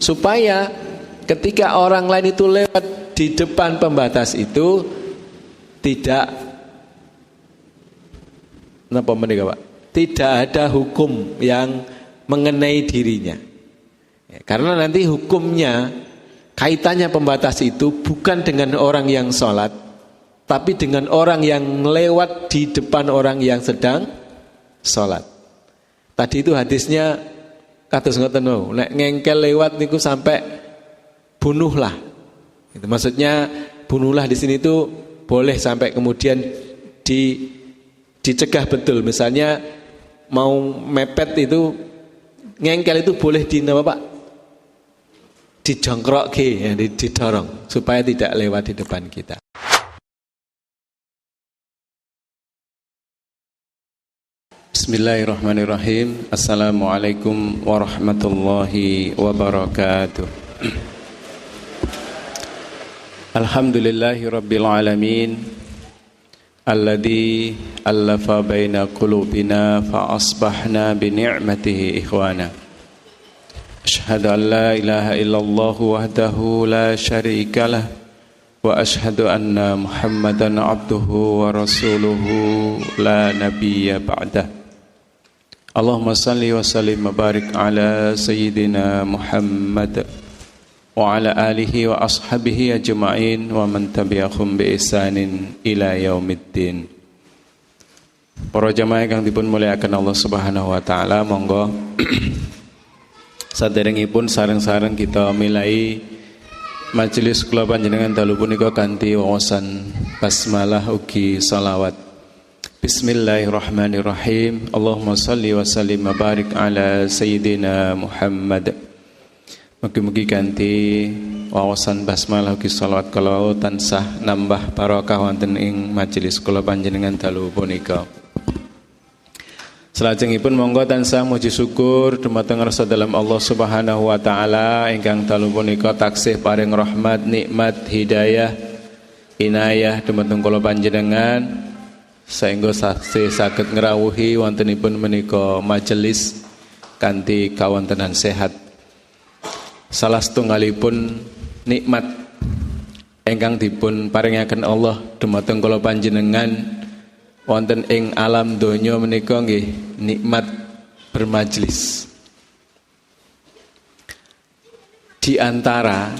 supaya ketika orang lain itu lewat di depan pembatas itu tidak tidak ada hukum yang mengenai dirinya. Karena nanti hukumnya kaitannya pembatas itu bukan dengan orang yang sholat, tapi dengan orang yang lewat di depan orang yang sedang sholat. Tadi itu hadisnya kados ngoten wau, nek ngengkel lewat niku sampai bunuhlah. Itu maksudnya bunuhlah di sini itu boleh sampai kemudian dicegah betul. Misalnya mau mepet itu ngengkel itu boleh dijongkrok ya, didorong supaya tidak lewat di depan kita. Bismillahirrahmanirrahim. Assalamualaikum warahmatullahi wabarakatuh. Alhamdulillahi rabbil alamin, alladzi allafa baina qulubina fa asbahna bi ni'matihi ikhwana. Asyhadu an la ilaha illallah wahdahu la syarika lah wa asyhadu anna Muhammadan abduhu wa rasuluhu la nabiyya ba'dah. Allahumma salli wa sallim wa barik ala sayyidina Muhammad wa ala alihi wa ashabihi ajma'in wa man tabi'ahum bi ihsanin ila yaumiddin. Para jamaah kang dipun mulyakaken Allah Subhanahu wa taala, monggo saderengipun sareng-sareng kita milai majelis kula panjenengan dalu punika kanthi wawasan basmalah ugi shalawat. Bismillahirrahmanirrahim. Allahumma salli wa sallim wa barik ala sayyidina Muhammad. Mugi-mugi kanthi wawasan basmalah ugi shalawat kula tansah nambah barokah wonten ing majelis kula panjenengan dalu punika. Salajengipun monggo tansah muji syukur dumateng rasa dalam Allah Subhanahu wa taala ingkang dalu punika taksih paring rahmat, nikmat, hidayah, inayah dumateng kula panjenengan sehingga saged ngrawuhi wontenipun menika majelis kanthi kawontenan sehat. Salah setunggalipun nikmat ingkang dipun paringaken Allah dumateng kula panjenengan wonten ing alam donya menika nggih nikmat bermajlis. Di antara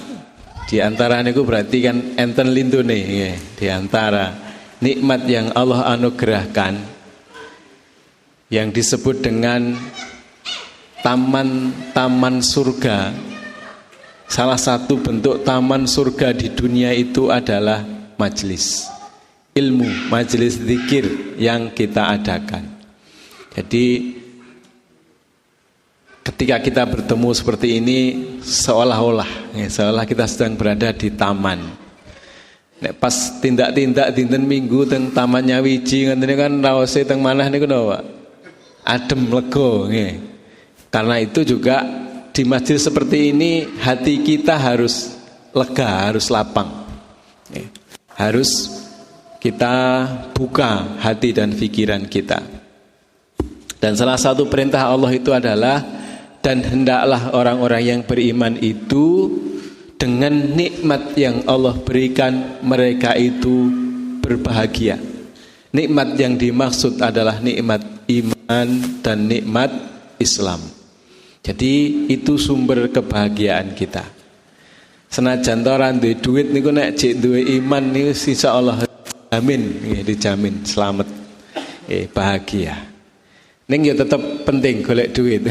niku berarti kan enten lintune nggih. Di antara nikmat yang Allah anugerahkan yang disebut dengan taman surga. Salah satu bentuk taman surga di dunia itu adalah majelis ilmu, majelis zikir yang kita adakan. Jadi ketika kita bertemu seperti ini seolah kita sedang berada di taman. Nek pas tindak-tindak dinten Minggu teng tamannya wiji ngene kan raose teng manah niku napa? Adem lega nggih. Karena itu juga di masjid seperti ini hati kita harus lega, harus lapang. Harus kita buka hati dan pikiran kita. Dan salah satu perintah Allah itu adalah dan hendaklah orang-orang yang beriman itu dengan nikmat yang Allah berikan mereka itu berbahagia. Nikmat yang dimaksud adalah nikmat iman dan nikmat Islam. Jadi itu sumber kebahagiaan kita. Senajan ora duwe duit niku nek jek duwe iman niku insyaallah dijamin selamat, bahagia. Ning ya tetap penting golek duit.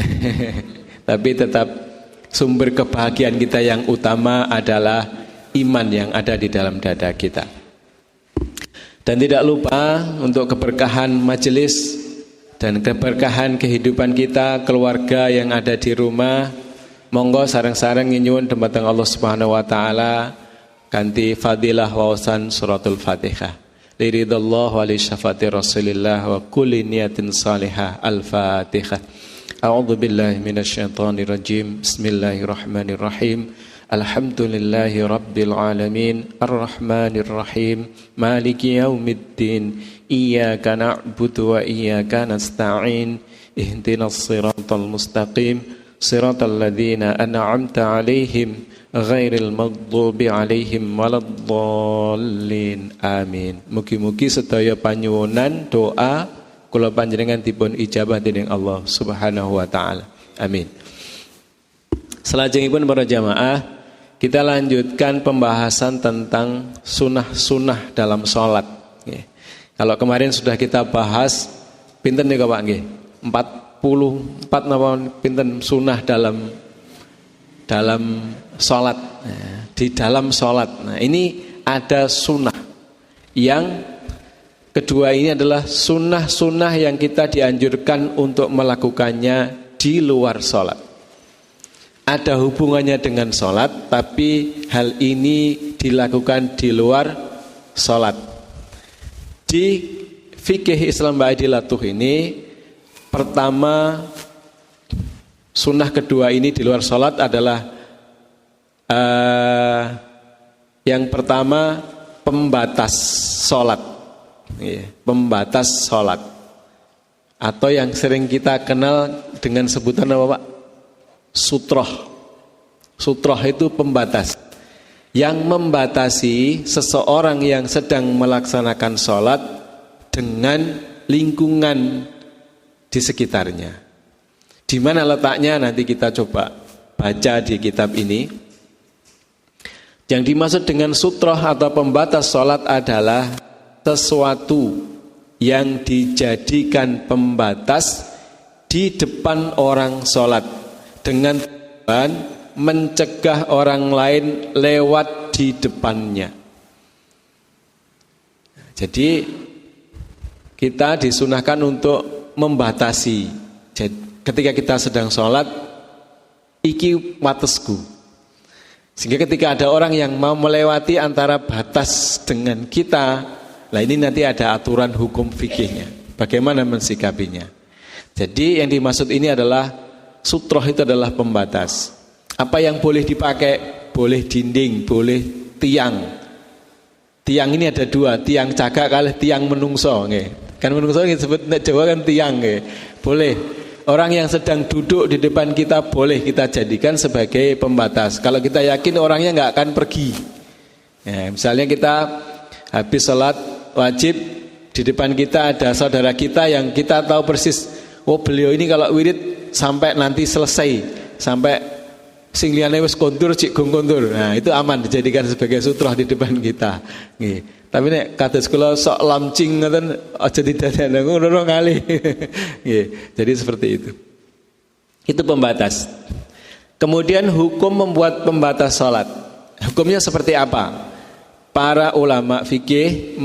Tapi tetap sumber kebahagiaan kita yang utama adalah iman yang ada di dalam dada kita. Dan tidak lupa untuk keberkahan majelis dan keberkahan kehidupan kita, keluarga yang ada di rumah, monggo sareng-sareng nyuwun dumateng Allah Subhanahu wa taala kanthi fadilah wawasan suratul Fatihah. Liridallah wa li syafati Rasulillah wa kulli niyatin salihah. Al-Fatihah. A'udzu billahi minasyaitonir rajim. Bismillahirrahmanirrahim. Alhamdulillahi rabbil alamin. Arrahmanir rahim. Maliki yaumiddin. Iyyaka na'budu wa iyyaka nasta'in. Ihdinas siratal mustaqim. siratal ladzina an'amta 'alaihim ghairil maghdubi 'alaihim waladdallin. Amin. Mugi-mugi sedaya panyuwunan doa kula panjenengan dipun ijabah dening Allah Subhanahu wa taala. Amin. Selajengipun para jamaah, kita lanjutkan pembahasan tentang sunah-sunah dalam sholat. Kalau kemarin sudah kita bahas pinten nih Pak nggih? 44 napa pinten sunah dalam sholat. Di dalam sholat. Nah, ini ada sunah. Yang kedua ini adalah sunah-sunah yang kita dianjurkan untuk melakukannya di luar sholat. Ada hubungannya dengan sholat, tapi hal ini dilakukan di luar sholat. Di fikih Islam Ba'idilatuh ini, pertama sunnah kedua ini di luar sholat adalah yang pertama pembatas sholat, pembatas sholat, atau yang sering kita kenal dengan sebutan apa Pak? Sutroh. Sutroh itu pembatas yang membatasi seseorang yang sedang melaksanakan sholat dengan lingkungan di sekitarnya. Di mana letaknya nanti kita coba baca di kitab ini. Yang dimaksud dengan sutroh atau pembatas sholat adalah sesuatu yang dijadikan pembatas di depan orang sholat dengan tujuan mencegah orang lain lewat di depannya. Jadi kita disunahkan untuk membatasi. Jadi, ketika kita sedang sholat, iki watesku. Sehingga ketika ada orang yang mau melewati antara batas dengan kita, nah ini nanti ada aturan hukum fikihnya. Bagaimana mensikapinya? Jadi yang dimaksud ini adalah sutroh itu adalah pembatas. Apa yang boleh dipakai? Boleh dinding, boleh tiang. Tiang ini ada dua, tiang cagak kali tiang menungso. Kan menungso disebut Jawa kan tiang. Boleh. Orang yang sedang duduk di depan kita boleh kita jadikan sebagai pembatas. Kalau kita yakin orangnya nggak akan pergi. Ya, misalnya kita habis sholat wajib, di depan kita ada saudara kita yang kita tahu persis, oh beliau ini kalau wirid sampai nanti selesai, sampai sing liyane wis kondur cik gong kondur. Nah, itu aman dijadikan sebagai sutroh di depan kita. Nggih. Tapi nek kados kula sok lamcing ngoten aja didadekno ngono ngalih. Nggih. Jadi seperti itu. Itu pembatas. Kemudian hukum membuat pembatas salat. Hukumnya seperti apa? Para ulama fikih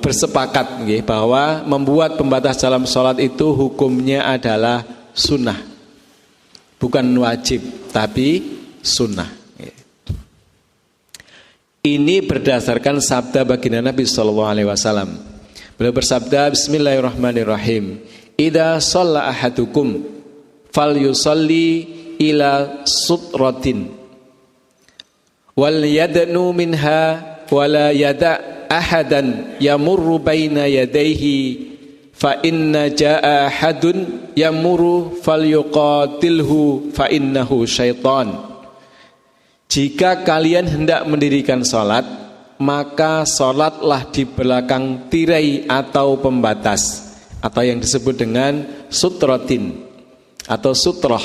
bersepakat bahwa membuat pembatas dalam sholat itu hukumnya adalah sunnah, bukan wajib, tapi sunnah. Ini berdasarkan sabda baginda Nabi SAW. Beliau bersabda, Bismillahirrahmanirrahim. Idza shalla ahadukum falyusalli ila sutratin wal yadnu minha wala yada' ahadan yamurru baina yadayhi fa inna jaa ahadun yamurru falyuqatilhu fa innahu syaitan. Jika kalian hendak mendirikan salat, maka salatlah di belakang tirai atau pembatas atau yang disebut dengan sutratin atau sutroh,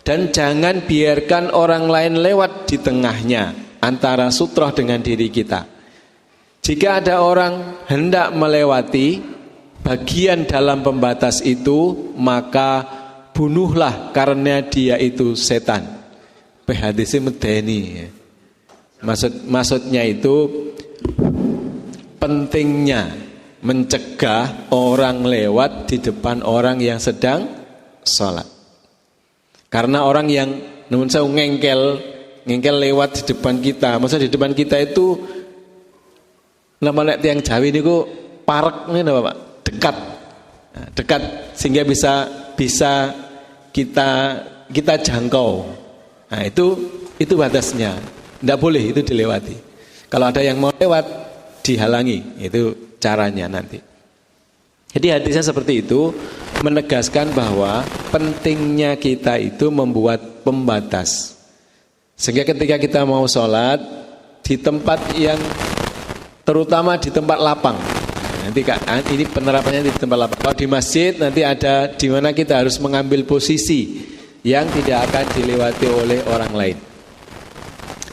dan jangan biarkan orang lain lewat di tengahnya antara sutroh dengan diri kita. Jika ada orang hendak melewati bagian dalam pembatas itu, maka bunuhlah karena dia itu setan. Hadisnya medeni. Maksudnya itu pentingnya mencegah orang lewat di depan orang yang sedang sholat. Karena orang yang namun saya ngengkel lewat di depan kita, maksudnya di depan kita itu nama tiang Jawi ini kok parek ini apa Pak? Dekat sehingga bisa kita jangkau. Nah itu batasnya, tidak boleh itu dilewati. Kalau ada yang mau lewat dihalangi, itu caranya nanti. Jadi hadisnya seperti itu. menegaskan bahwa pentingnya kita itu membuat pembatas. Sehingga ketika kita mau sholat di tempat yang terutama di tempat lapang. Nanti ini penerapannya di tempat lapang. Kalau di masjid nanti ada di mana kita harus mengambil posisi yang tidak akan dilewati oleh orang lain.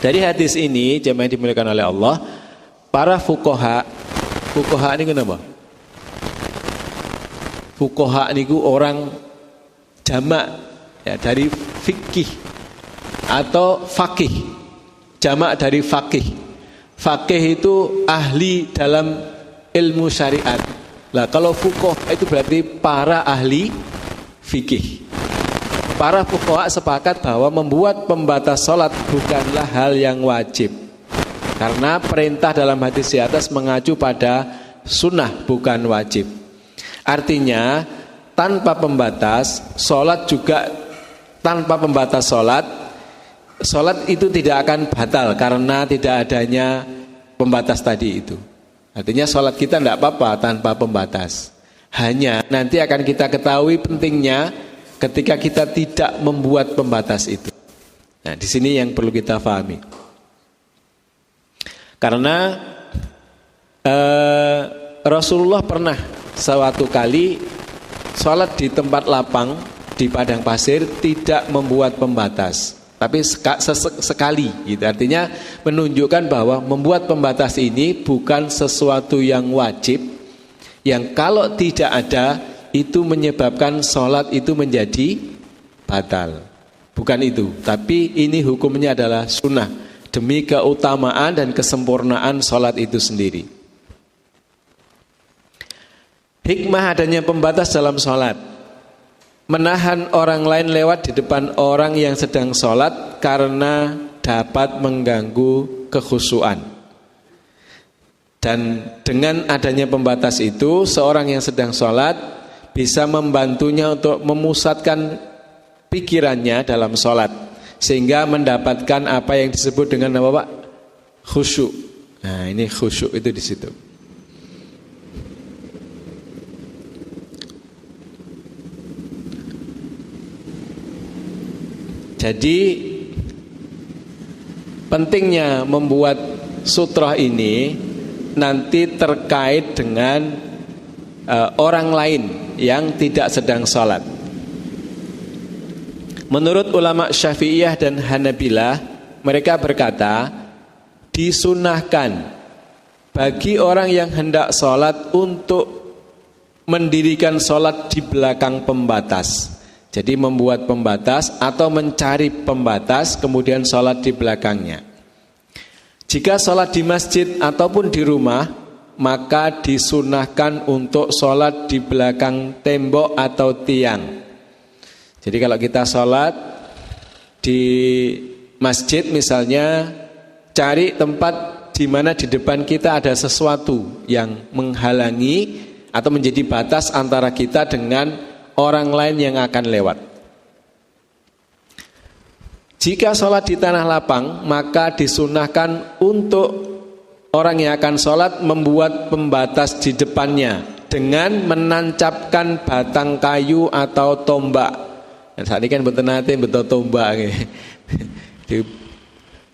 Dari hadis ini jemaah dimuliakan oleh Allah, para fuqaha ini kenapa? Fuqaha niku orang jamak ya, dari fikih atau fakih. Jamak dari fakih. Fakih itu ahli dalam ilmu syariat. Lah kalau fuqaha itu berarti para ahli fikih. Para fuqaha sepakat bahwa membuat pembatas sholat bukanlah hal yang wajib. Karena perintah dalam hadis di atas mengacu pada sunnah bukan wajib. Artinya tanpa pembatas sholat juga tanpa pembatas sholat itu tidak akan batal karena tidak adanya pembatas tadi itu. Artinya sholat kita tidak apa-apa tanpa pembatas. Hanya nanti akan kita ketahui pentingnya ketika kita tidak membuat pembatas itu. Nah, di sini yang perlu kita pahami. Karena Rasulullah pernah suatu kali sholat di tempat lapang di padang pasir tidak membuat pembatas, tapi sekali gitu. Artinya menunjukkan bahwa membuat pembatas ini bukan sesuatu yang wajib, yang kalau tidak ada itu menyebabkan sholat itu menjadi batal. Bukan itu, tapi ini hukumnya adalah sunnah demi keutamaan dan kesempurnaan sholat itu sendiri. Hikmah adanya pembatas dalam sholat, menahan orang lain lewat di depan orang yang sedang sholat karena dapat mengganggu kekhusyuan. Dan dengan adanya pembatas itu, seorang yang sedang sholat bisa membantunya untuk memusatkan pikirannya dalam sholat, sehingga mendapatkan apa yang disebut dengan apa Pak? Khusyuk. Nah ini khusyuk itu di situ. Jadi pentingnya membuat sutrah ini nanti terkait dengan orang lain yang tidak sedang sholat. Menurut ulama Syafi'iyah dan Hanabilah, mereka berkata disunahkan bagi orang yang hendak sholat untuk mendirikan sholat di belakang pembatas. Jadi membuat pembatas atau mencari pembatas kemudian sholat di belakangnya. Jika sholat di masjid ataupun di rumah, maka disunahkan untuk sholat di belakang tembok atau tiang. Jadi kalau kita sholat di masjid misalnya, cari tempat di mana di depan kita ada sesuatu yang menghalangi atau menjadi batas antara kita dengan orang lain yang akan lewat. Jika sholat di tanah lapang, maka disunahkan untuk orang yang akan sholat membuat pembatas di depannya dengan menancapkan batang kayu atau tombak. Dan saat ini kan betul nanti betul tombak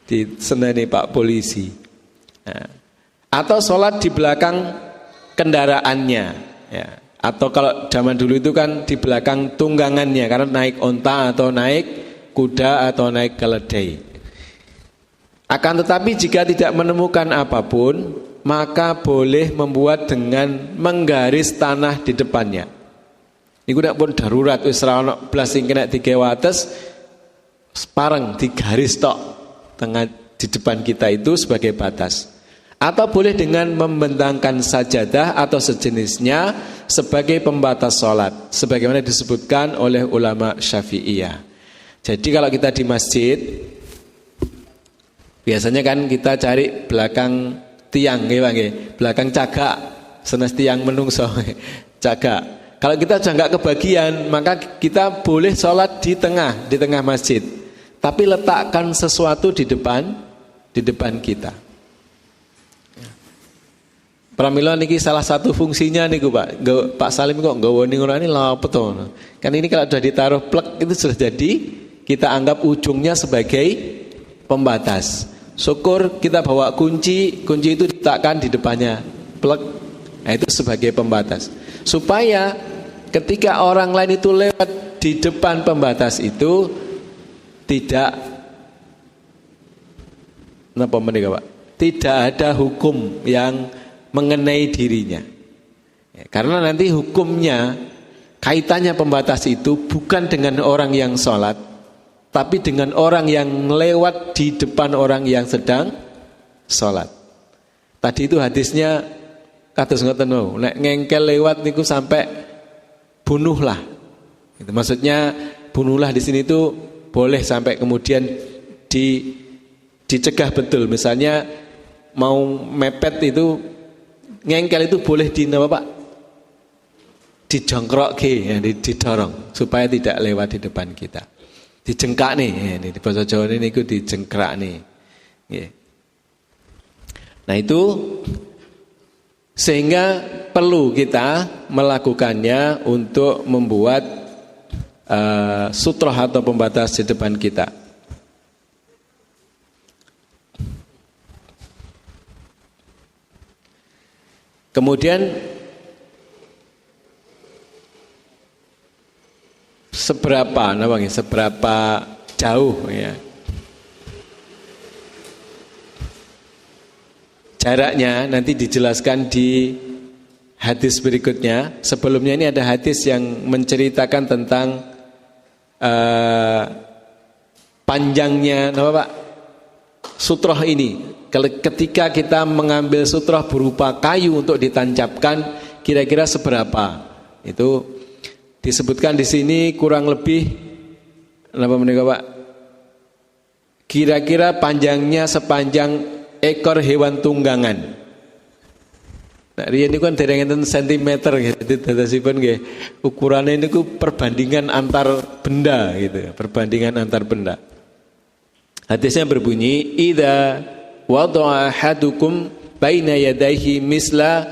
di seneni Pak Polisi. Nah, atau sholat di belakang kendaraannya, ya. Atau kalau zaman dulu itu kan di belakang tunggangannya, karena naik onta atau naik kuda atau naik keledai. Akan tetapi jika tidak menemukan apapun, maka boleh membuat dengan menggaris tanah di depannya. Iku nek pun darurat wis ora ono blas sing kena digewates, pareng digaris tok tengah di depan kita itu sebagai batas. Atau boleh dengan membentangkan sajadah atau sejenisnya sebagai pembatas sholat, sebagaimana disebutkan oleh ulama Syafi'iyah. Jadi kalau kita di masjid, biasanya kan kita cari belakang tiang, belakang cagak, senes tiang menungso, cagak. Kalau kita sudah nggak kebagian, maka kita boleh sholat di tengah masjid, tapi letakkan sesuatu di depan kita. Pramila niki salah satu fungsinya niku Pak. Pak Salim kok nggawa ning ngono lha apa to? Kan ini kalau sudah ditaruh plek itu sudah jadi kita anggap ujungnya sebagai pembatas. Syukur kita bawa kunci itu diletakkan di depannya plek. Nah, itu sebagai pembatas. Supaya ketika orang lain itu lewat di depan pembatas itu tidak napa menika Pak? Tidak ada hukum yang mengenai dirinya. Ya, karena nanti hukumnya kaitannya pembatas itu bukan dengan orang yang sholat, tapi dengan orang yang lewat di depan orang yang sedang sholat. Tadi itu hadisnya kados ngoten wau, nek ngengkel lewat niku sampai bunuhlah. Itu maksudnya bunuhlah di sini itu boleh sampai kemudian dicegah betul. Misalnya mau mepet itu ngengkel itu boleh Pak? Dijongkrok ya, didorong supaya tidak lewat di depan kita. Dijengkak nih, ya, di bahasa Jawa ini itu dijengkrak nih. Ya. Nah itu sehingga perlu kita melakukannya untuk membuat sutroh atau pembatas di depan kita. Kemudian seberapa jauh ya jaraknya nanti dijelaskan di hadis berikutnya. Sebelumnya ini ada hadis yang menceritakan tentang panjangnya Pak sutroh ini. Ketika kita mengambil sutroh berupa kayu untuk ditancapkan, kira-kira seberapa? Itu disebutkan di sini kurang lebih Pak? Kira-kira panjangnya sepanjang ekor hewan tunggangan. Nah, riyen niku kan dereng enten sentimeter gitu, dadosipun nggih. Ukurannya niku perbandingan antar benda gitu, perbandingan antar benda. Hadisnya berbunyi, "Idza wada'a ahadukum baina yadayhi misla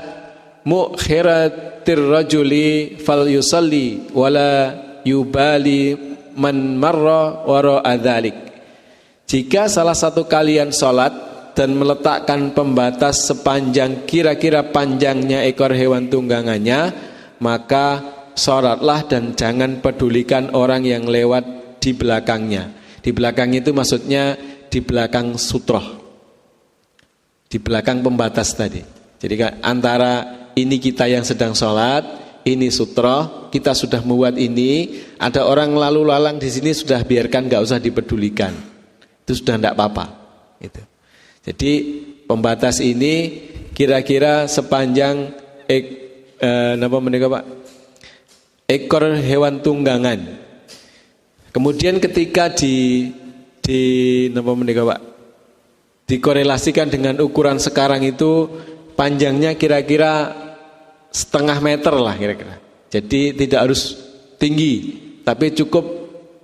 mukhiratir rajuli falyusalli wala yubali man marra wara'a dzalik." Jika salah satu kalian salat dan meletakkan pembatas sepanjang kira-kira panjangnya ekor hewan tunggangannya, maka salatlah dan jangan pedulikan orang yang lewat di belakangnya. Di belakang itu maksudnya di belakang sutroh, di belakang pembatas tadi. Jadi antara ini kita yang sedang sholat, ini sutroh, kita sudah membuat ini, ada orang lalu lalang di sini sudah biarkan, nggak usah dipedulikan, itu sudah tidak apa-apa. Gitu. Jadi pembatas ini kira-kira sepanjang ekor hewan tunggangan. Kemudian ketika dikorelasikan dengan ukuran sekarang itu panjangnya kira-kira setengah meter lah kira-kira. Jadi tidak harus tinggi, tapi cukup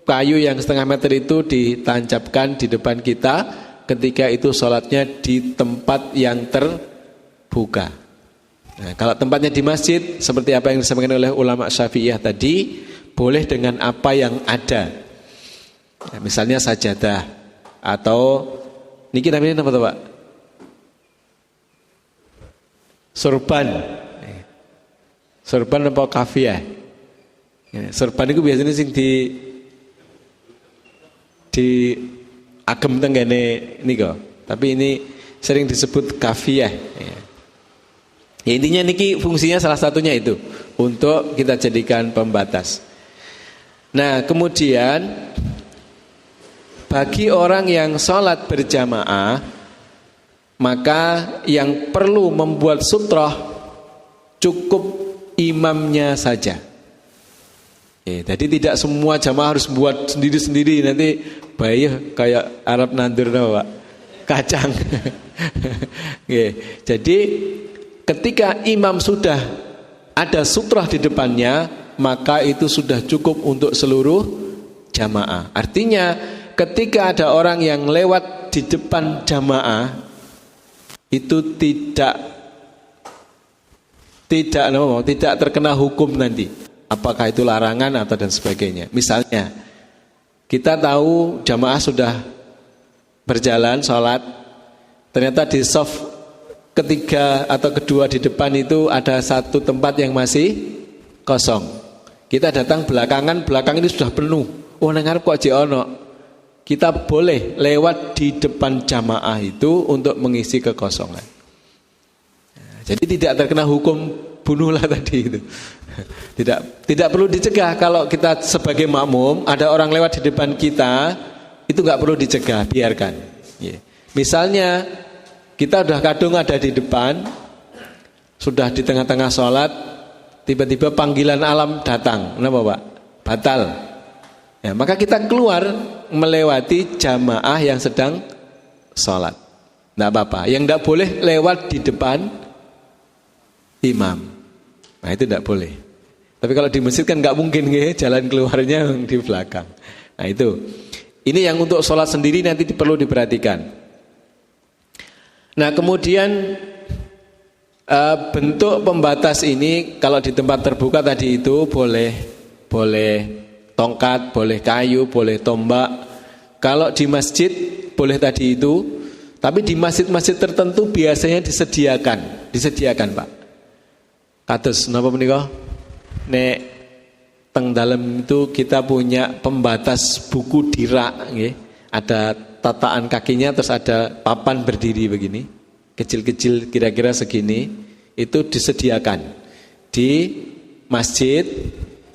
kayu yang setengah meter itu ditancapkan di depan kita ketika itu sholatnya di tempat yang terbuka. Nah, kalau tempatnya di masjid seperti apa yang disampaikan oleh ulama Syafi'iyah tadi, boleh dengan apa yang ada. Ya, misalnya sajadah atau niki namanya apa Pak? Sorban. Sorban apa kafiyah? Ya, sorban itu biasanya sing di agem tenggane niku. Tapi ini sering disebut kafiyah. Ya. Ya, intinya niki fungsinya salah satunya itu untuk kita jadikan pembatas. Nah, kemudian bagi orang yang sholat berjamaah, maka yang perlu membuat sutroh cukup imamnya saja. Ya, jadi tidak semua jamaah harus buat sendiri-sendiri, nanti bayah kayak Arab nandur Pak, kacang. Ya, jadi ketika imam sudah ada sutroh di depannya, maka itu sudah cukup untuk seluruh jamaah. Artinya ketika ada orang yang lewat di depan jamaah, itu tidak tidak terkena hukum nanti. Apakah itu larangan atau dan sebagainya. Misalnya, kita tahu jamaah sudah berjalan sholat, ternyata di shaf ketiga atau kedua di depan itu ada satu tempat yang masih kosong. Kita datang belakangan, belakang ini sudah penuh. Oh, nang ngarep kok jek ono. Kita boleh lewat di depan jamaah itu untuk mengisi kekosongan. Jadi tidak terkena hukum bunuhlah tadi itu. Tidak perlu dicegah. Kalau kita sebagai makmum ada orang lewat di depan kita, itu nggak perlu dicegah, biarkan. Misalnya kita udah kadung ada di depan, sudah di tengah-tengah sholat, tiba-tiba panggilan alam datang, kenapa Pak? Batal. Ya, maka kita keluar melewati jamaah yang sedang sholat. Nggak apa-apa. Yang nggak boleh lewat di depan imam. Nah itu tidak boleh. Tapi kalau di masjid kan nggak mungkin jalan keluarnya di belakang. Nah itu. Ini yang untuk sholat sendiri nanti perlu diperhatikan. Nah kemudian bentuk pembatas ini kalau di tempat terbuka tadi itu boleh tongkat, boleh kayu, boleh tombak. Kalau di masjid boleh tadi itu. Tapi di masjid-masjid tertentu biasanya disediakan Pak. Kados napa menika? Nek teng dalem itu kita punya pembatas buku dirak nggih. Ada tataan kakinya terus ada papan berdiri begini. Kecil-kecil kira-kira segini itu disediakan di masjid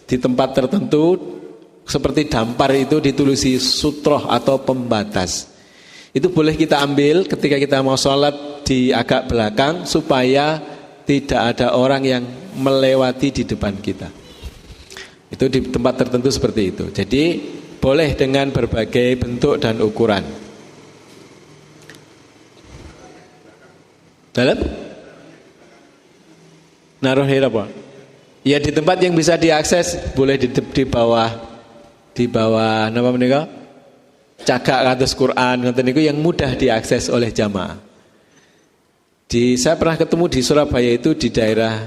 di tempat tertentu seperti dampar itu ditulisi sutroh atau pembatas. Itu boleh kita ambil ketika kita mau sholat di agak belakang supaya tidak ada orang yang melewati di depan kita. Itu di tempat tertentu seperti itu. Jadi boleh dengan berbagai bentuk dan ukuran. Dalam? Naruh apa? Ya di tempat yang bisa diakses, boleh di bawah napa menika? Cagak kados Quran ngoten niku yang mudah diakses oleh jamaah. Saya pernah ketemu di Surabaya itu di daerah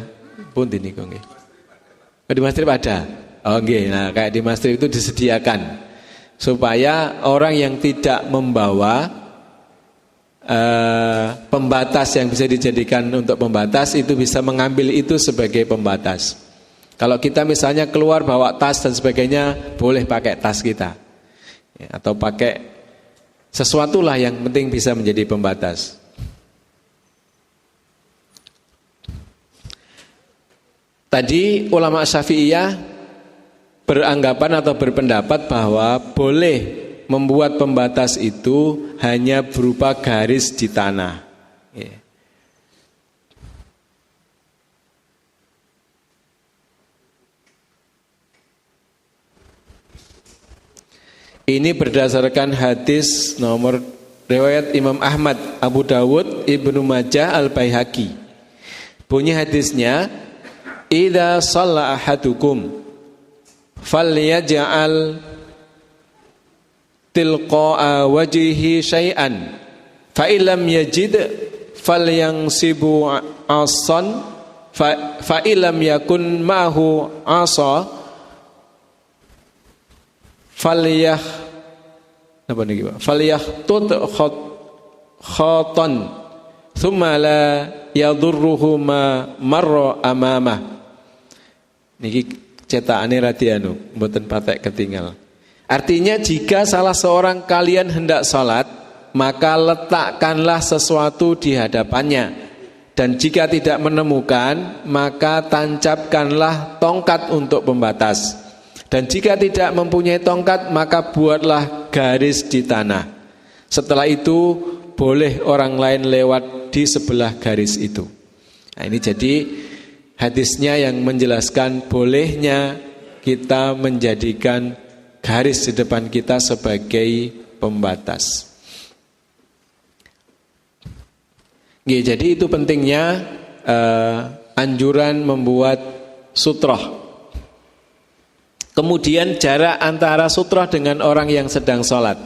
pundi niku nggih. Di masjid ada. Oh nggih. Nah, kayak di masjid itu disediakan supaya orang yang tidak membawa pembatas yang bisa dijadikan untuk pembatas itu bisa mengambil itu sebagai pembatas. Kalau kita misalnya keluar bawa tas dan sebagainya, boleh pakai tas kita. Ya, atau pakai sesuatu lah yang penting bisa menjadi pembatas. Tadi ulama Syafi'iyah beranggapan atau berpendapat bahwa boleh membuat pembatas itu hanya berupa garis di tanah. Ya. Ini berdasarkan hadis nomor riwayat Imam Ahmad, Abu Dawud, Ibnu Majah, Al-Baihaqi. Bunyi hadisnya, idza shalla ahadukum falyaj'al tilqa'a wajhihi syai'an fa illam yajid falyansibu 'asan fa illam yakun ma'hu 'asa falyakhtut khatan thumma la yadurruhu ma marra amamah. Niki cetakane radianu mboten patek ketinggal. Artinya jika salah seorang kalian hendak salat, maka letakkanlah sesuatu di hadapannya. Dan jika tidak menemukan, maka tancapkanlah tongkat untuk pembatas. Dan jika tidak mempunyai tongkat, maka buatlah garis di tanah. Setelah itu boleh orang lain lewat di sebelah garis itu. Nah, ini jadi hadisnya yang menjelaskan bolehnya kita menjadikan garis di depan kita sebagai pembatas. Jadi itu pentingnya anjuran membuat sutroh. Kemudian jarak antara sutroh dengan orang yang sedang sholat.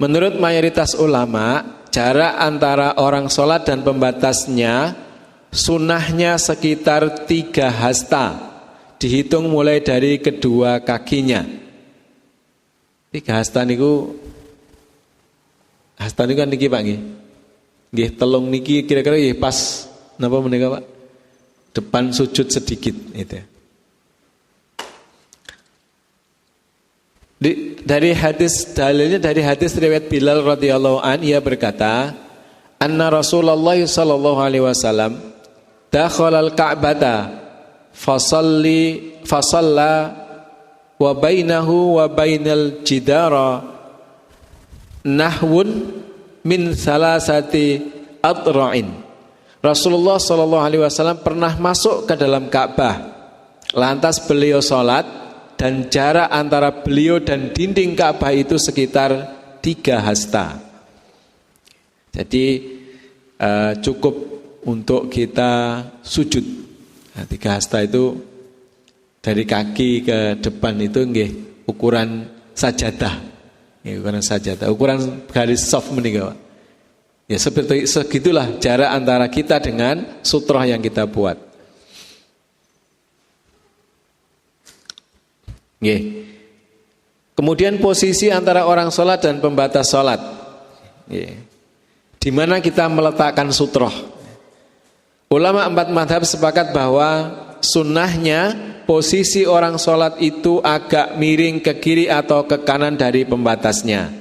Menurut mayoritas ulama, jarak antara orang sholat dan pembatasnya Sunnahnya sekitar 3 hasta, dihitung mulai dari kedua kakinya. 3 hasta niku, hasta niku kan niki Pak nggih. Nggih telung niki kira-kira nggih pas napa menika Pak? Depan sujud sedikit itu. Dari hadis, dalilnya dari hadis riwayat Bilal radhiyallahu an, ia berkata, anna Rasulullah sallallahu alaihi wasallam dakhala al-Ka'bata fasalla wa bainahu wa bainal jidara nahwun min salasati atra'in. Rasulullah sallallahu alaihi wasallam pernah masuk ke dalam Ka'bah. Lantas beliau salat dan jarak antara beliau dan dinding Ka'bah itu sekitar 3 hasta. Jadi cukup untuk kita sujud. Nah, 3 hasta itu dari kaki ke depan itu nggih ukuran sajadah. Ukuran sajadah, ukuran garis soft menika. Ya seperti segitulah jarak antara kita dengan sutrah yang kita buat. Nggih. Kemudian posisi antara orang sholat dan pembatas sholat. Nggih. Di mana kita meletakkan sutroh. Ulama 4 mazhab sepakat bahwa sunnahnya posisi orang sholat itu agak miring ke kiri atau ke kanan dari pembatasnya,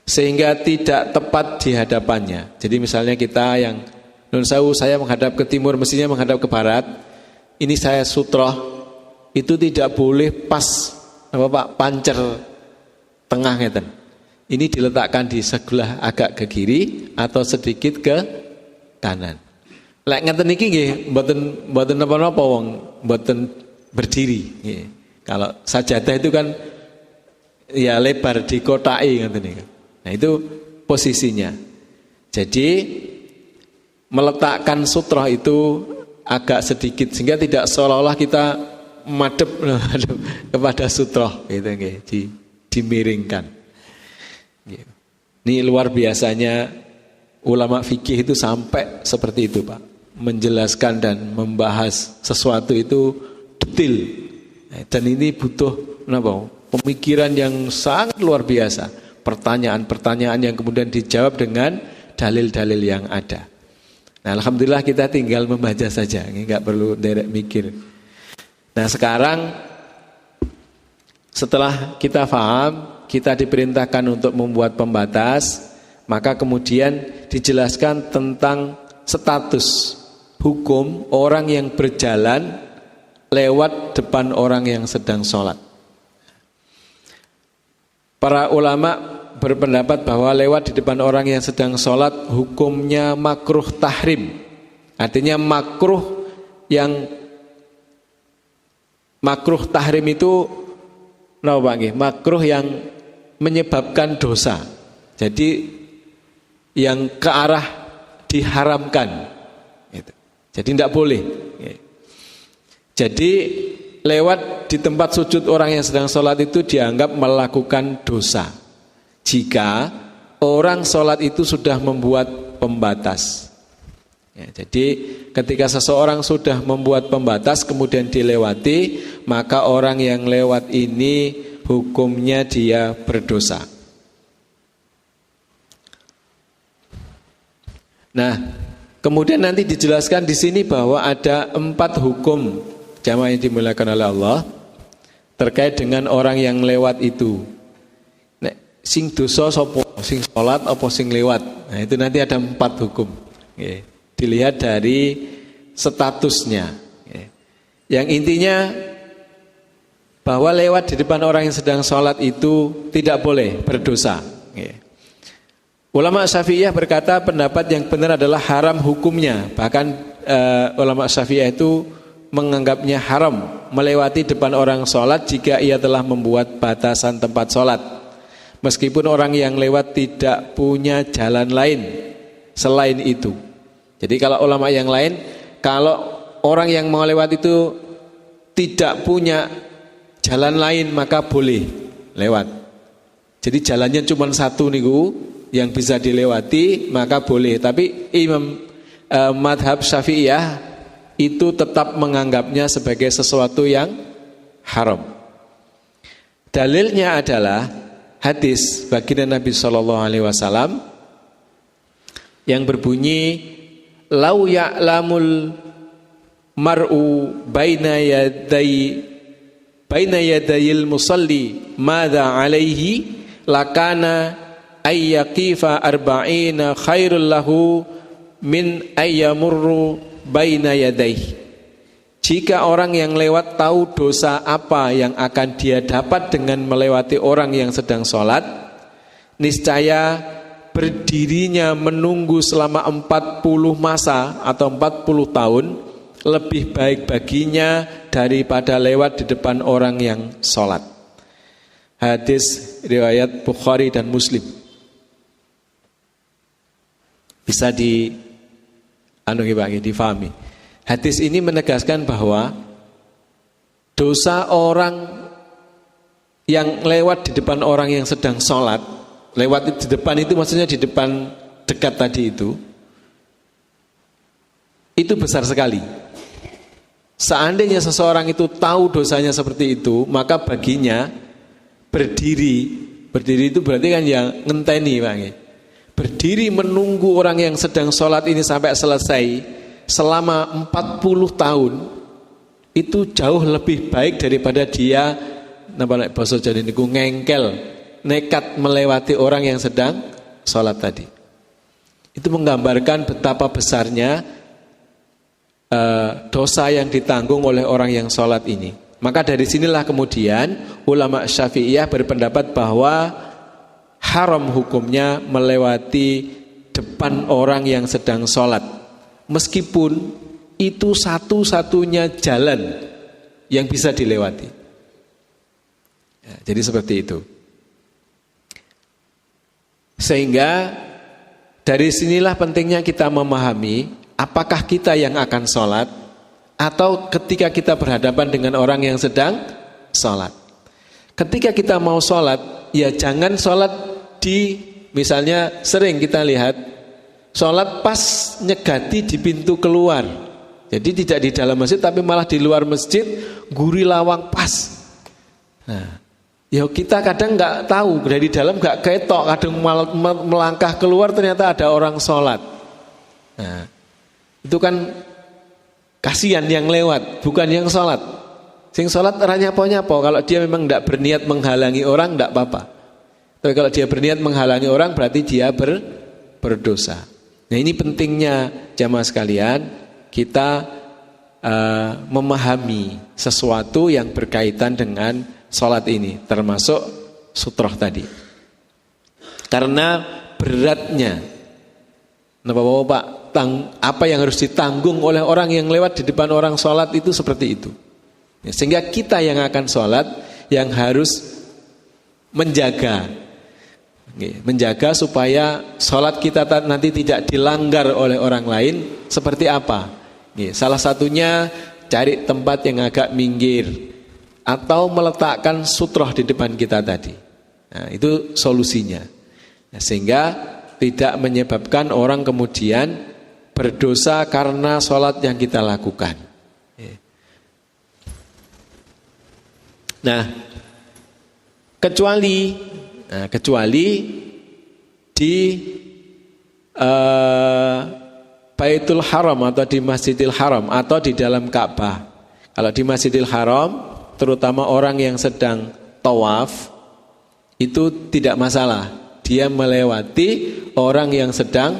sehingga tidak tepat di hadapannya. Jadi misalnya kita yang nun sewu, saya menghadap ke timur, mestinya menghadap ke barat. Ini saya sutroh, itu tidak boleh pas apa Pak pancer tengah ngeten. Ini diletakkan di sebelah agak ke kiri atau sedikit ke kanan. Lek ngeten iki nggih mboten napa-napa wong, mboten berdiri nggih. Kalau sajadah itu kan ya lebar dikotaki ngeten niku. Nah, itu posisinya. Jadi meletakkan sutroh itu agak sedikit sehingga tidak seolah-olah kita madep kepada sutroh gitu nggih, dimiringkan. Ini luar biasanya ulama fikih itu sampai seperti itu Pak, menjelaskan dan membahas sesuatu itu detail. Dan ini butuh pemikiran yang sangat luar biasa, pertanyaan-pertanyaan yang kemudian dijawab dengan dalil-dalil yang ada. Nah, alhamdulillah kita tinggal membaca saja, nggak perlu derek mikir. Nah, sekarang setelah kita paham, kita diperintahkan untuk membuat pembatas, maka kemudian dijelaskan tentang status hukum orang yang berjalan lewat depan orang yang sedang sholat. Para ulama berpendapat bahwa lewat di depan orang yang sedang sholat hukumnya makruh tahrim. Artinya makruh tahrim itu makruh yang menyebabkan dosa. Jadi yang ke arah diharamkan. Jadi tidak boleh. Jadi lewat di tempat sujud orang yang sedang sholat itu dianggap melakukan dosa jika orang sholat itu sudah membuat pembatas. Jadi ketika seseorang sudah membuat pembatas kemudian dilewati, maka orang yang lewat ini hukumnya dia berdosa. Nah, kemudian nanti dijelaskan di sini bahwa ada 4 hukum jamaah yang dimuliakan oleh Allah terkait dengan orang yang lewat itu. Nek sing dosa sapa, sing salat apa sing lewat. Nah, itu nanti ada 4 hukum. Dilihat dari statusnya. Yang intinya bahwa lewat di depan orang yang sedang sholat itu tidak boleh berdosa. Ulama Syafi'iyah berkata pendapat yang benar adalah haram hukumnya. Bahkan ulama Syafi'iyah itu menganggapnya haram melewati depan orang sholat jika ia telah membuat batasan tempat sholat. Meskipun orang yang lewat tidak punya jalan lain selain itu. Jadi kalau ulama yang lain, kalau orang yang mau lewat itu tidak punya jalan lain maka boleh lewat. Jadi jalannya cuma satu niku yang bisa dilewati maka boleh. Tapi madhab Syafi'iyah itu tetap menganggapnya sebagai sesuatu yang haram. Dalilnya adalah hadis baginda Nabi SAW yang berbunyi, lau ya'lamul mar'u baina yadayil musalli madza alaihi lakana ayyaqifa arba'ina khairul lahu min ayyamurru baina yadayhi. Jika orang yang lewat tahu dosa apa yang akan dia dapat dengan melewati orang yang sedang sholat, niscaya berdirinya menunggu selama 40 masa atau 40 tahun lebih baik baginya daripada lewat di depan orang yang sholat. Hadis riwayat Bukhari dan Muslim. Bisa difahami. Hadis ini menegaskan bahwa dosa orang yang lewat di depan orang yang sedang sholat, lewat di depan itu maksudnya di depan dekat tadi itu besar sekali. Seandainya seseorang itu tahu dosanya seperti itu, maka baginya berdiri itu berarti kan yang ngenteni, Pak. Berdiri menunggu orang yang sedang sholat ini sampai selesai selama 40 tahun itu jauh lebih baik daripada dia bahasa Jawa niku ngengkel, nekat melewati orang yang sedang sholat tadi. Itu menggambarkan betapa besarnya dosa yang ditanggung oleh orang yang sholat ini. Maka dari sinilah kemudian ulama Syafi'iyah berpendapat bahwa haram hukumnya melewati depan orang yang sedang sholat, meskipun itu satu-satunya jalan yang bisa dilewati. Ya, jadi seperti itu. Sehingga dari sinilah pentingnya kita memahami apakah kita yang akan sholat atau ketika kita berhadapan dengan orang yang sedang sholat. Ketika kita mau sholat, ya jangan sholat misalnya sering kita lihat sholat pas nyegati di pintu keluar. Jadi tidak di dalam masjid tapi malah di luar masjid, guri lawang pas. Nah, ya kita kadang nggak tahu, dari dalam nggak ketok, kadang melangkah keluar ternyata ada orang sholat. Nah, itu kan kasihan yang lewat, bukan yang sholat. Sing sholat nyapo-nyapo, kalau dia memang tidak berniat menghalangi orang tidak apa-apa. Tapi kalau dia berniat menghalangi orang berarti dia berdosa. Nah, ini pentingnya jamaah sekalian, kita memahami sesuatu yang berkaitan dengan sholat ini, termasuk sutroh tadi. Karena beratnya, Bapak, apa yang harus ditanggung oleh orang yang lewat di depan orang sholat itu seperti itu. Sehingga kita yang akan sholat yang harus menjaga supaya sholat kita nanti tidak dilanggar oleh orang lain. Seperti apa? Salah satunya cari tempat yang agak minggir atau meletakkan sutroh di depan kita tadi. Nah, itu solusinya. Sehingga tidak menyebabkan orang kemudian berdosa karena sholat yang kita lakukan. Nah, kecuali di Baitul Haram atau di Masjidil Haram atau di dalam Ka'bah. Kalau di Masjidil Haram, terutama orang yang sedang tawaf, itu tidak masalah. Dia melewati orang yang sedang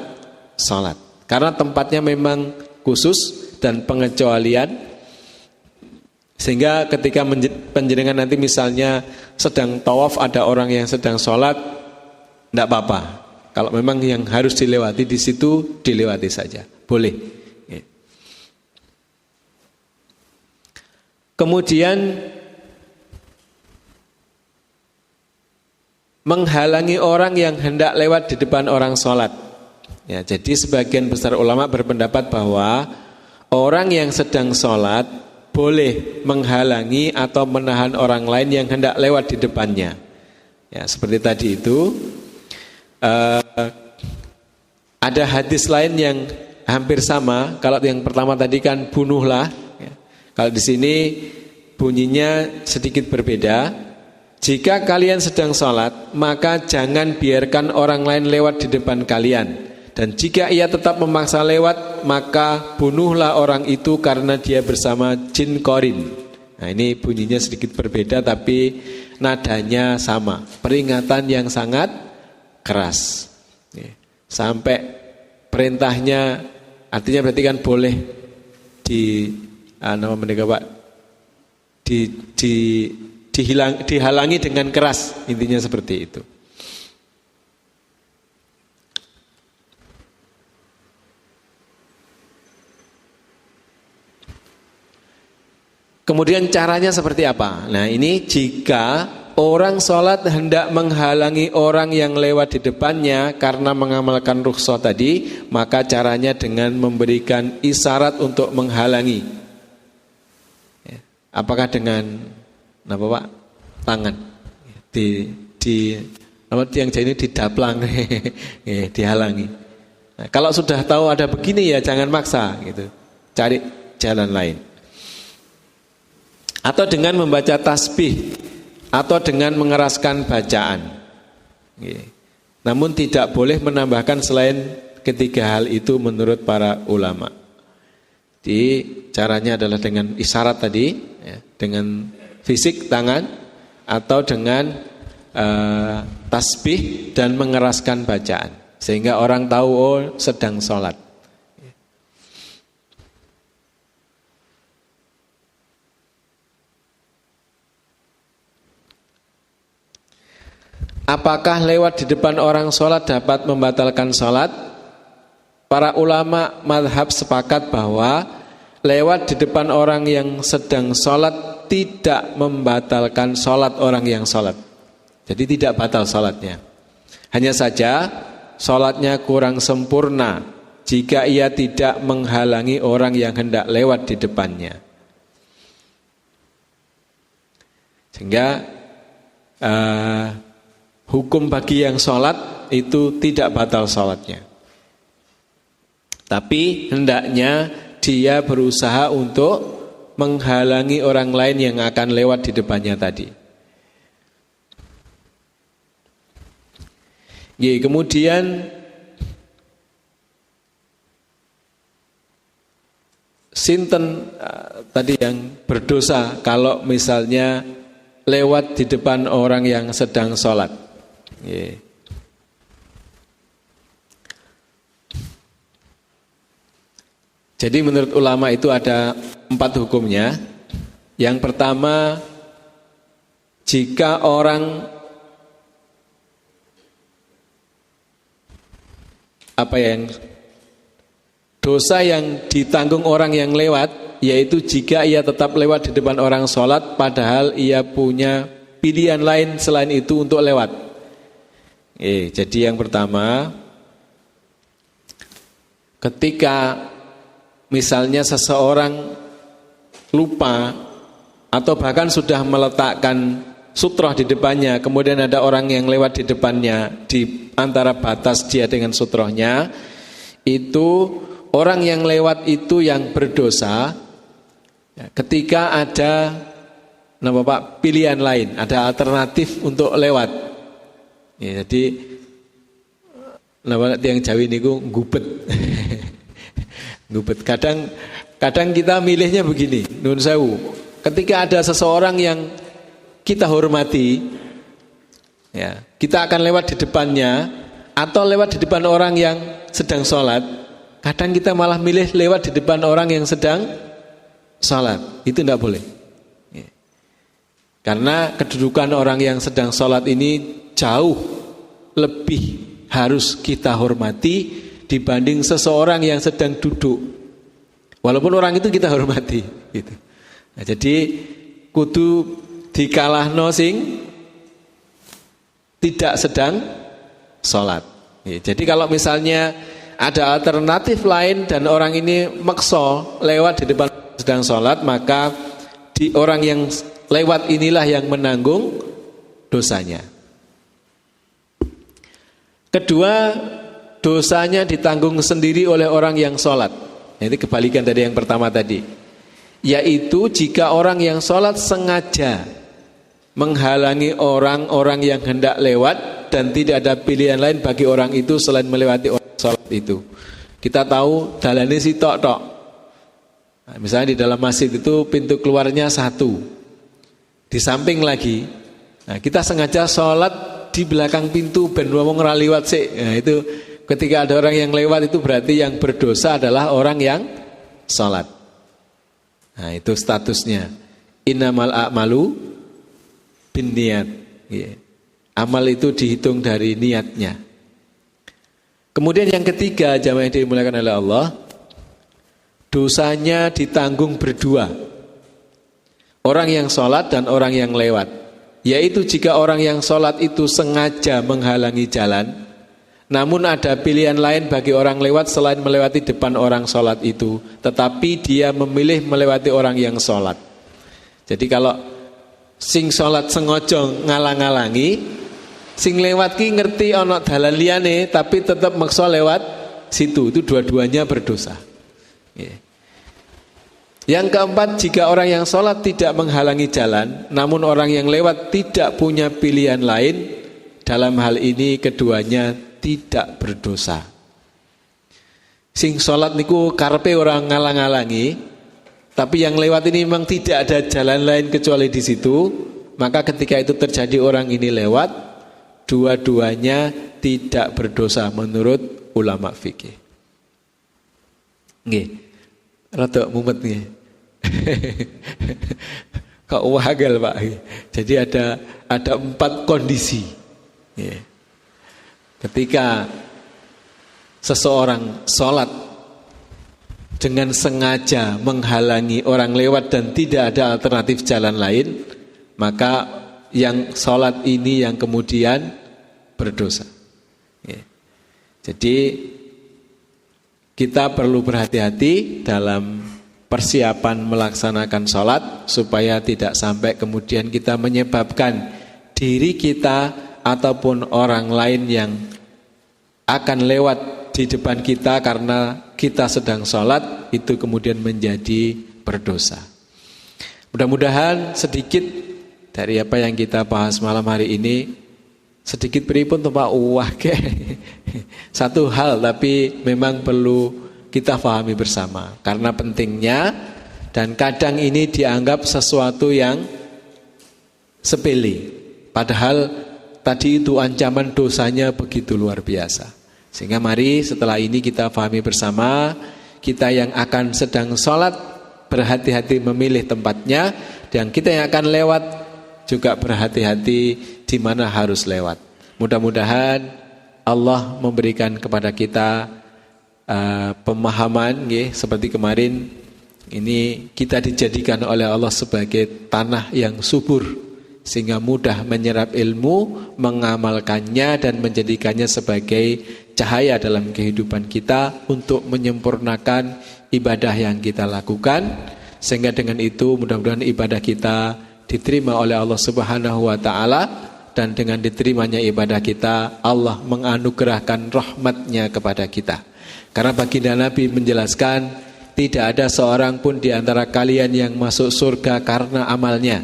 sholat. Karena tempatnya memang khusus dan pengecualian. Sehingga ketika panjenengan nanti misalnya sedang tawaf ada orang yang sedang sholat, tidak apa-apa. Kalau memang yang harus dilewati di situ, dilewati saja, boleh. Kemudian menghalangi orang yang hendak lewat di depan orang sholat. Ya, jadi sebagian besar ulama berpendapat bahwa orang yang sedang sholat boleh menghalangi atau menahan orang lain yang hendak lewat di depannya. Ya, seperti tadi itu ada hadis lain yang hampir sama. Kalau yang pertama tadi kan bunuhlah. Kalau di sini bunyinya sedikit berbeda. Jika kalian sedang sholat, maka jangan biarkan orang lain lewat di depan kalian. Dan jika ia tetap memaksa lewat, maka bunuhlah orang itu karena dia bersama jin korin. Nah, ini bunyinya sedikit berbeda tapi nadanya sama. Peringatan yang sangat keras. Sampai perintahnya, artinya berarti kan boleh dihalangi dengan keras, intinya seperti itu. Kemudian caranya seperti apa? Nah, ini jika orang sholat hendak menghalangi orang yang lewat di depannya karena mengamalkan rukhsah tadi, maka caranya dengan memberikan isyarat untuk menghalangi. Apakah dengan apa Pak? Tangan yang jadi didaplang, dihalangi. Nah, kalau sudah tahu ada begini ya jangan maksa, gitu. Cari jalan lain. Atau dengan membaca tasbih, atau dengan mengeraskan bacaan. Namun tidak boleh menambahkan selain ketiga hal itu menurut para ulama. Jadi caranya adalah dengan isyarat tadi, dengan fisik tangan, atau dengan tasbih dan mengeraskan bacaan, sehingga orang tahu oh sedang sholat. Apakah lewat di depan orang sholat dapat membatalkan sholat? Para ulama madhab sepakat bahwa lewat di depan orang yang sedang sholat tidak membatalkan sholat orang yang sholat. Jadi tidak batal sholatnya. Hanya saja sholatnya kurang sempurna jika ia tidak menghalangi orang yang hendak lewat di depannya. Sehingga hukum bagi yang sholat itu tidak batal sholatnya. Tapi hendaknya dia berusaha untuk menghalangi orang lain yang akan lewat di depannya tadi. Kemudian sinten tadi yang berdosa kalau misalnya lewat di depan orang yang sedang sholat. Jadi menurut ulama itu ada 4 hukumnya. Yang pertama, jika orang dosa yang ditanggung orang yang lewat, yaitu jika ia tetap lewat di depan orang sholat padahal ia punya pilihan lain selain itu untuk lewat. Jadi yang pertama, ketika misalnya seseorang lupa atau bahkan sudah meletakkan sutroh di depannya, kemudian ada orang yang lewat di depannya, di antara batas dia dengan sutrohnya, itu orang yang lewat itu yang berdosa ketika ada pilihan lain, ada alternatif untuk lewat. Jadi tiang Jawi niku ngubet. Ngubet. Kadang kita milihnya begini, nun sewu. Ketika ada seseorang yang kita hormati, ya, kita akan lewat di depannya atau lewat di depan orang yang sedang sholat. Kadang kita malah milih lewat di depan orang yang sedang sholat. Itu tidak boleh. Karena kedudukan orang yang sedang sholat ini jauh lebih harus kita hormati dibanding seseorang yang sedang duduk. Walaupun orang itu kita hormati, gitu. Nah, jadi kudu dikalahno sing tidak sedang sholat. Jadi kalau misalnya ada alternatif lain dan orang ini maksa lewat di depan sedang sholat, maka orang yang lewat inilah yang menanggung dosanya. Kedua, dosanya ditanggung sendiri oleh orang yang sholat. Ini kebalikan dari yang pertama tadi. Yaitu jika orang yang sholat sengaja menghalangi orang-orang yang hendak lewat dan tidak ada pilihan lain bagi orang itu selain melewati orang sholat itu. Kita tahu dalannya si tok-tok. Nah, misalnya di dalam masjid itu pintu keluarnya satu, di samping lagi. Nah, kita sengaja sholat di belakang pintu ben wong ora liwat sik. Nah, itu ketika ada orang yang lewat itu berarti yang berdosa adalah orang yang sholat. Nah, itu statusnya. Innamal a'malu binniyat. Amal itu dihitung dari niatnya. Kemudian yang ketiga, jamaah yang dimuliakan oleh Allah, dosanya ditanggung berdua. Orang yang sholat dan orang yang lewat. Yaitu jika orang yang sholat itu sengaja menghalangi jalan, namun ada pilihan lain bagi orang lewat selain melewati depan orang sholat itu, tetapi dia memilih melewati orang yang sholat. Jadi kalau sing sholat sengaja ngalang-alangi, sing lewat ki ngerti ana dalan liyane tapi tetap maksa lewat situ, itu dua-duanya berdosa. Yang keempat, jika orang yang sholat tidak menghalangi jalan, namun orang yang lewat tidak punya pilihan lain, dalam hal ini keduanya tidak berdosa. Sing sholat niku karepe orang ngalang-alangi, tapi yang lewat ini memang tidak ada jalan lain kecuali di situ, maka ketika itu terjadi orang ini lewat, dua-duanya tidak berdosa menurut ulama fikih. Nggih. Rada mumet nggih. Kok wagel Pak. Jadi ada 4 kondisi. Nggih. Ketika seseorang sholat dengan sengaja menghalangi orang lewat dan tidak ada alternatif jalan lain, maka yang sholat ini yang kemudian berdosa. Jadi kita perlu berhati-hati dalam persiapan melaksanakan sholat supaya tidak sampai kemudian kita menyebabkan diri kita ataupun orang lain yang akan lewat di depan kita karena kita sedang sholat itu kemudian menjadi berdosa. Mudah-mudahan sedikit dari apa yang kita bahas malam hari ini, sedikit pripun Pak ke satu hal tapi memang perlu kita pahami bersama karena pentingnya, dan kadang ini dianggap sesuatu yang sepele padahal tadi itu ancaman dosanya begitu luar biasa. Sehingga mari setelah ini kita pahami bersama, kita yang akan sedang sholat berhati-hati memilih tempatnya, dan kita yang akan lewat juga berhati-hati di mana harus lewat. Mudah-mudahan Allah memberikan kepada kita pemahaman, seperti kemarin ini kita dijadikan oleh Allah sebagai tanah yang subur sehingga mudah menyerap ilmu, mengamalkannya dan menjadikannya sebagai cahaya dalam kehidupan kita untuk menyempurnakan ibadah yang kita lakukan, sehingga dengan itu mudah-mudahan ibadah kita diterima oleh Allah Subhanahu wa taala, dan dengan diterimanya ibadah kita Allah menganugerahkan rahmatnya kepada kita. Karena baginda Nabi menjelaskan tidak ada seorang pun di antara kalian yang masuk surga karena amalnya,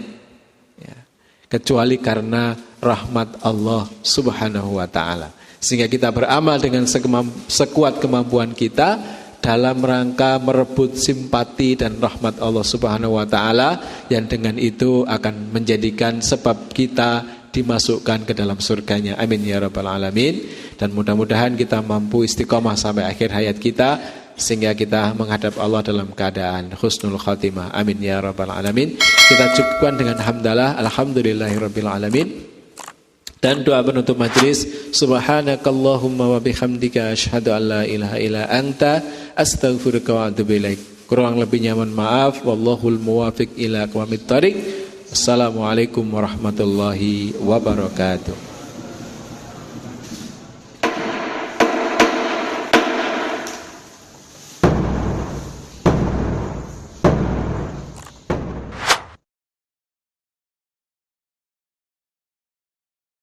kecuali karena rahmat Allah Subhanahu wa taala. Sehingga kita beramal dengan sekuat kemampuan kita dalam rangka merebut simpati dan rahmat Allah Subhanahu wa taala, yang dengan itu akan menjadikan sebab kita dimasukkan ke dalam surganya. Amin ya rabbal alamin. Dan mudah-mudahan kita mampu istiqomah sampai akhir hayat kita, sehingga kita menghadap Allah dalam keadaan husnul khatimah. Amin ya rabbal alamin. Kita cukupkan dengan hamdalah alhamdulillahirabbil alamin. Dan doa penutup majelis, subhanakallahumma wa bihamdika asyhadu an la ilaha illa anta astaghfiruka wa atubu ilaik. Kurang lebihnya mohon maaf, wallahul muwafiq ila aqwamit thoriq. Assalamualaikum warahmatullahi wabarakatuh.